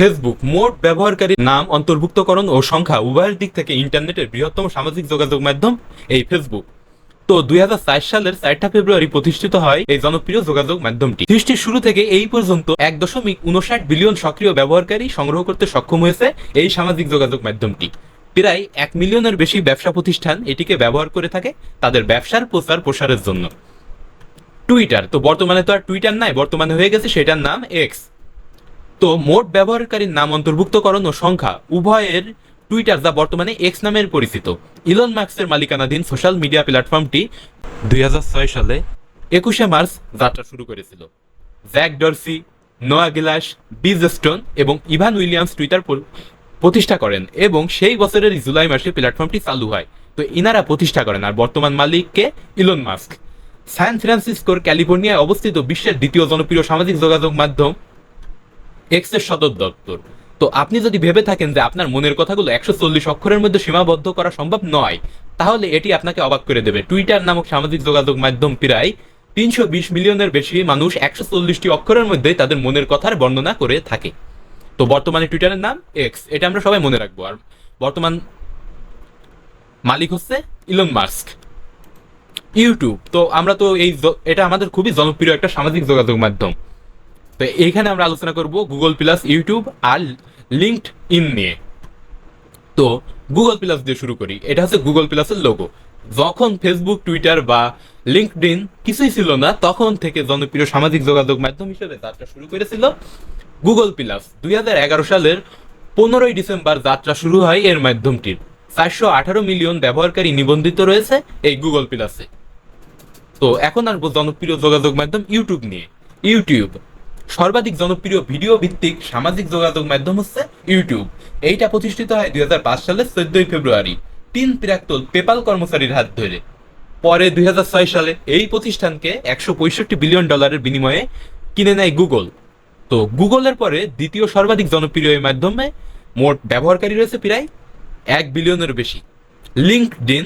Facebook মোট ব্যবহারকারীর নাম, অন্তর্ভুক্তকরণ ও সংখ্যা উভয়ের দিক থেকে ইন্টারনেটের বৃহত্তম সামাজিক যোগাযোগ মাধ্যম এই ফেসবুক। তো 2004 সালের 4 ফেব্রুয়ারি প্রতিষ্ঠিত হয় এই জনপ্রিয় যোগাযোগ মাধ্যমটি। সৃষ্টির শুরু থেকে এই পর্যন্ত 1.59 বিলিয়ন সক্রিয় ব্যবহারকারী সংগ্রহ করতে সক্ষম হয়েছে এই সামাজিক যোগাযোগ মাধ্যমটি। প্রায় 1 মিলিয়নের বেশি ব্যবসা প্রতিষ্ঠান এটিকে ব্যবহার করে থাকে তাদের ব্যবসার প্রসারের জন্য। টুইটার, তো বর্তমানে তো আর টুইটার নাই, বর্তমানে হয়ে গেছে সেটার নাম এক্স। তো মোট ব্যবহারকারীর নাম, অন্তর্ভুক্তকরণ ও সংখ্যা উভয়ের টুইটার, যা বর্তমানে এক্স নামের পরিচিত, ইলন মাস্কের মালিকানাধীন সোশ্যাল মিডিয়া প্ল্যাটফর্মটি 2006 সালে 21 মার্চ যাত্রা শুরু করেছিল। জ্যাক ডরসি, নোয়া গিলাস, বিজ স্টোন এবং ইভান উইলিয়ামস টুইটার প্রতিষ্ঠা করেন এবং সেই বছরের জুলাই মাসে প্ল্যাটফর্মটি চালু হয়। তো ইনারা প্রতিষ্ঠা করেন, আর বর্তমান মালিককে ইলন মাস্ক। সান ফ্রান্সিসকোর ক্যালিফোর্নিয়ায় অবস্থিত বিশ্বের দ্বিতীয় জনপ্রিয় সামাজিক যোগাযোগ মাধ্যম এক্স এর সদর দপ্তর। তো আপনি যদি ভেবে থাকেন যে আপনার মনের কথাগুলো 140 অক্ষরের মধ্যে সীমাবদ্ধ করা সম্ভব নয়, তাহলে এটি আপনাকে অবাক করে দেবে। টুইটার নামক সামাজিক যোগাযোগ মাধ্যম প্রায় 320 মিলিয়নের বেশি মানুষ 140টি অক্ষরের মধ্যে তাদের মনের কথার বর্ণনা করে থাকে। তো বর্তমানে টুইটারের নাম এক্স, এটা আমরা সবাই মনে রাখবো। আর বর্তমান মালিক হচ্ছে ইলন মাস্ক। ইউটিউব, তো আমরা তো এটা আমাদের খুবই জনপ্রিয় একটা সামাজিক যোগাযোগ মাধ্যম। তো এইখানে আমরা আলোচনা করব গুগল প্লাস, ইউটিউব আর লিঙ্কড ইন নিয়ে। তো গুগল প্লাস দিয়ে শুরু করি। এটা হচ্ছে গুগল প্লাসের লোগো। যখন ফেসবুক, টুইটার বা লিঙ্কড ইন কিছুই ছিল না, তখন থেকে জনপ্রিয় সামাজিক যোগাযোগ মাধ্যম হিসেবে যাত্রা শুরু করেছিল গুগল প্লাস। 2011 সালের 15 ডিসেম্বর যাত্রা শুরু হয় এর মাধ্যমটির। 418 মিলিয়ন ব্যবহারকারী নিবন্ধিত রয়েছে এই গুগল প্লাসে। তো এখন আসবো জনপ্রিয় যোগাযোগ মাধ্যম ইউটিউব নিয়ে। ইউটিউব সর্বাধিক জনপ্রিয় ভিডিও ভিত্তিক সামাজিক যোগাযোগ মাধ্যম হচ্ছে ইউটিউব। এইটা প্রতিষ্ঠিত হয় 2005 সালের 14 ফেব্রুয়ারি 3 প্রাক্তন পেপাল কর্মচারীর হাত ধরে। পরে 2006 সালে এই প্রতিষ্ঠানকে $165 বিলিয়ন বিনিময়ে কিনে নেয় গুগল। তো গুগলের পরে দ্বিতীয় সর্বাধিক জনপ্রিয় এই মাধ্যমে মোট ব্যবহারকারী রয়েছে প্রায় 1 বিলিয়নের বেশি। লিঙ্কডইন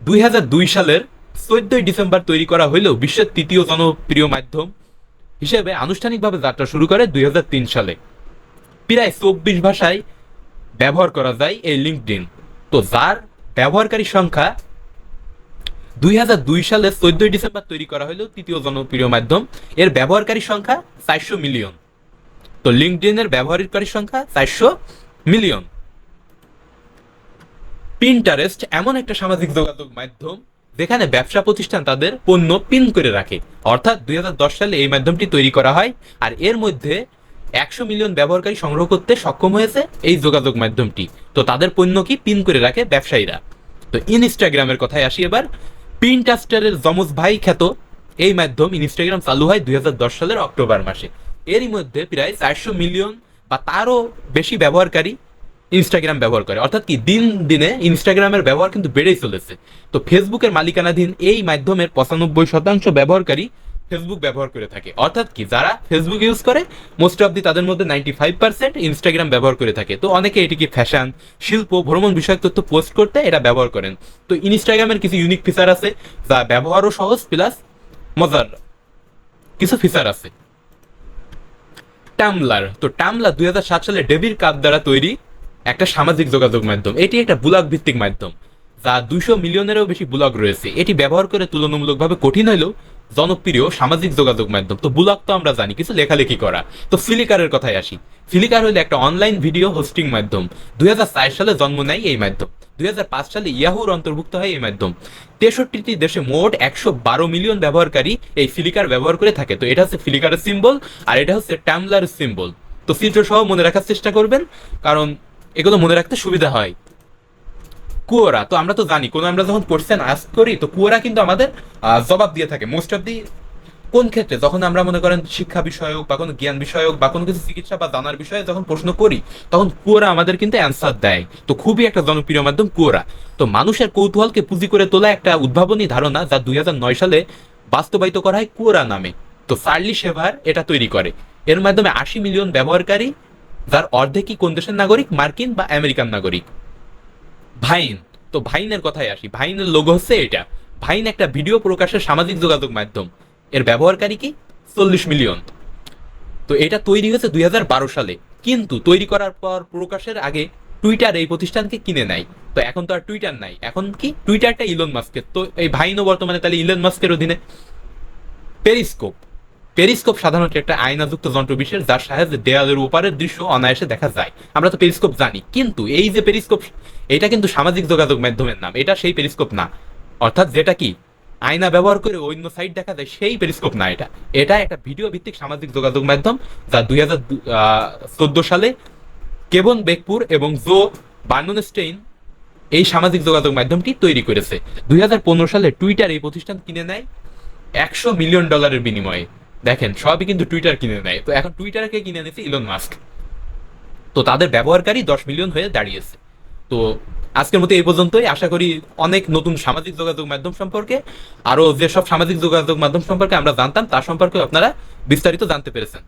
2002 সালের 14 ডিসেম্বর তৈরি করা হলেও বিশ্বের তৃতীয় জনপ্রিয় মাধ্যম হিসেবে আনুষ্ঠানিকভাবে যাত্রা শুরু করে 2003 সালে। প্রায় 24 ভাষায় ব্যবহার করা যায় এই লিঙ্কডইন। তো যার ব্যবহারকারী সংখ্যা 2002 সালে 14 ডিসেম্বর তৈরি করা হলেও তৃতীয় জনপ্রিয় মাধ্যম, এর ব্যবহারকারী সংখ্যা 400 মিলিয়ন। তো লিঙ্কডইনের ব্যবহারকারী সংখ্যা 400 মিলিয়ন। পিন্টারেস্ট এমন একটা সামাজিক যোগাযোগ মাধ্যম যেখানে ব্যবসা প্রতিষ্ঠান তাদের পণ্য পিন করে রাখে। অর্থাৎ 2010 সালে এই মাধ্যমটি তৈরি করা হয়, আর এর মধ্যে 100 মিলিয়ন ব্যবহারকারী সংগ্রহ করতে সক্ষম হয়েছে এই যোগাযোগ মাধ্যমটি। তো তাদের পণ্য কি পিন করে রাখে ব্যবসায়ীরা। তো ইনস্টাগ্রামের কথায় আসি এবার। পিন্টারেস্টের যমজ ভাই খ্যাত এই মাধ্যম ইনস্টাগ্রাম চালু হয় 2010 সালের অক্টোবর মাসে। এরই মধ্যে প্রায় 400 মিলিয়ন বা তারও বেশি ব্যবহারকারী ইনস্টাগ্রাম ব্যবহার করে। অর্থাৎ কি দিন দিনে ইনস্টাগ্রামের ব্যবহার কিন্তু বেড়েই চলেছে। তো ফেসবুকের মালিকানাধীন এই মাধ্যমের 95% ব্যবহারকারী ফেসবুক ব্যবহার করে থাকে। অর্থাৎ কি যারা ফেসবুক ইউজ করে মোস্ট অফ দি তাদের মধ্যে 95% ইনস্টাগ্রাম ব্যবহার করে থাকে। তো অনেকে এটিকে ফ্যাশন, শিল্প, ভ্রমণ বিষয়ক তথ্য পোস্ট করতে এটা ব্যবহার করেন। তো ইনস্টাগ্রামের কিছু ইউনিক ফিচার আছে যা ব্যবহারও সহজ প্লাস মজার কিছু ফিচার আছে। টামলার, তো টামলার 2007 সালে ডেভিড কাপ দ্বারা তৈরি একটা সামাজিক যোগাযোগ মাধ্যম। এটি একটা ব্লগ ভিত্তিক মাধ্যম যা 200 মিলিয়নেরও বেশি ব্লগ রয়েছে। এটি ব্যবহার করে তুলনামূলকভাবে কঠিন হলেও জনপ্রিয় সামাজিক যোগাযোগ মাধ্যম। তো ব্লগ তো আমরা জানি, কিছু লেখালেখি করা। তো ফ্লিকারের কথায় আসি। ফ্লিকার হলো একটা অনলাইন ভিডিও হোস্টিং মাধ্যম। 2004 সালে জন্ম নেয় এই মাধ্যম। 2005 সালে ইয়াহুর অন্তর্ভুক্ত হয় এই মাধ্যম। 63টি দেশে মোট 112 মিলিয়ন ব্যবহারকারী এই ফ্লিকার ব্যবহার করে থাকে। তো এটা হচ্ছে ফ্লিকারের সিম্বল, আর এটা হচ্ছে টামলারের সিম্বল। তো চিত্র সহ মনে রাখার চেষ্টা করবেন, কারণ এগুলো মনে রাখতে সুবিধা হয়। কুয়োরা, তো আমরা তো জানি কোন আমরা যখন কোশ্চেন আস্ক করি তো কুয়োরা কিন্তু আমাদের জবাব দিয়ে থাকে মোস্ট অফ দি। কোন ক্ষেত্রে? যখন আমরা মনে করেন শিক্ষা বিষয়ক বা কোনো জ্ঞান বিষয়ক বা কোনো কিছু চিকিৎসা বা জানার বিষয়ে যখন প্রশ্ন করি, তখন কুয়োরা আমাদের কিন্তু অ্যান্সার দেয়। তো খুবই একটা জনপ্রিয় মাধ্যম কুয়োরা। তো মানুষের কৌতূহলকে পুঁজি করে তোলা একটা উদ্ভাবনী ধারণা যা 2009 সালে বাস্তবায়িত করা হয় কুয়োরা নামে। তো চার্লি শেভার এটা তৈরি করে। এর মাধ্যমে 80 মিলিয়ন ব্যবহারকারী, যার অর্ধেকই কোন দেশের নাগরিক? মার্কিন বা আমেরিকান নাগরিক। ভাইন, তো ভাইনের কথায় আসি। ভাইনের লোগো হচ্ছে এটা। ভাইন একটা ভিডিও প্রকাশের সামাজিক যোগাযোগ মাধ্যম। এর ব্যবহারকারী কি? 40 মিলিয়ন। তো এটা তৈরি হয়েছে 2012 সালে। কিন্তু তৈরি করার পর প্রকাশের আগে টুইটার এই প্রতিষ্ঠানকে কিনে নেয়। তো এখন তো আর টুইটার নাই, এখন কি টুইটারটা ইলন মাস্কের। তো এই ভাইনো বর্তমানে তাহলে ইলন মাস্কের অধীনে। পেরিস্কোপ, পেরিস্কোপ সাধারণত একটা আয়নাযুক্ত যন্ত্র বিশেষ যার সাহায্যে দেয়ালের ওপারের দৃশ্য অনায়াসে দেখা যায়। আমরা তো পেরিস্কোপ জানি, কিন্তু এই যে পেরিস্কোপ, এটা কিন্তু সামাজিক যোগাযোগ মাধ্যমের নাম, এটা সেই পেরিস্কোপ না। অর্থাৎ যেটা কি আয়না ব্যবহার করে অন্য সাইড দেখা যায় সেই পেরিস্কোপ না, এটা এটা একটা ভিডিও ভিত্তিক সামাজিক যোগাযোগ মাধ্যম যা 2014 সালে কেবন বেকপুর এবং জো বার্নস্টেইন এই সামাজিক যোগাযোগ মাধ্যমটি তৈরি করেছে। 2015 সালে টুইটার এই প্রতিষ্ঠান কিনে নেয় $100 মিলিয়ন বিনিময়ে। দেখেন, সবই কিন্তু টুইটার কিনে নেয়। তো এখন টুইটারকে কিনে নিয়েছে ইলন মাস্ক। তো তাদের ব্যবহারকারী 10 মিলিয়ন হয়ে দাঁড়িয়েছে। তো আজকের মতো এই পর্যন্তই। আশা করি অনেক নতুন সামাজিক যোগাযোগ মাধ্যম সম্পর্কে, আরো যেসব সামাজিক যোগাযোগ মাধ্যম সম্পর্কে আমরা জানতাম তার সম্পর্কে আপনারা বিস্তারিত জানতে পেরেছেন।